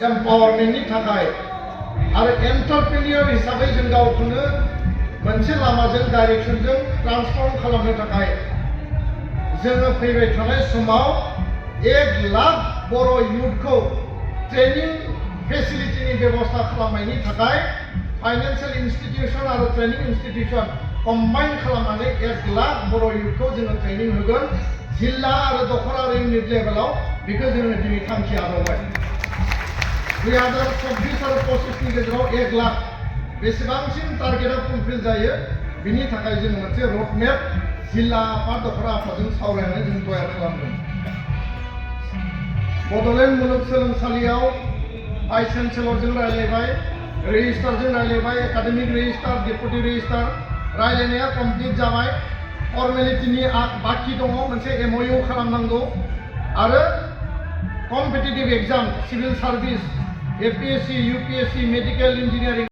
एम्पावारमेन्टनि थाखाय आरो एन्टारप्रेनियर हिसाबै जों गावखौनो मोनसे लामाजों डाइरेक्शनजों ट्रान्सफर्म खालामनो थाखाय जोङो फैबाय थानाय समाव 1 लाख बर' इयुथखौ ट्रेनिं फेसिलिटिनि बेबस्था खालामनायनि थाखाय फाइनान्शियल इन्स्टिट्यूशन आरो ट्रेनिं इन्स्टिट्यूशन कम्बाइन खालामनानै 1 लाख बर' इयुथखौ जोङो ट्रेनिं होगोन जिल्ला आरो दखल आरो इउनिट लेभेलाव बेखौ जोङो दिनै थांखि लाबाय 2024 आरो 25 नि गेजेराव 1 लाख बेसेबांसिम टारगेटआ फुलफिल जायो बिनि थाखाय जों मोनसे रोड मेप जिल्ला आफाद दखरा आफादजों सावरायनानै जों तयार खालामदों बड'लेण्ड मुलुगसोलोंसालियाव भाइस चेन्सेलरजों रायलायबाय रेजिस्ट्रारजों रायलायबाय एकाडेमिक रेजिस्ट्रार डेपुटी रेजिस्ट्रार रायलायनाया कमप्लिट जाबाय फर्मेलिटिनि बाखि दङ मोनसे एमओयू खालामनांगौ आरो competitive exam civil service APSC UPSC medical engineering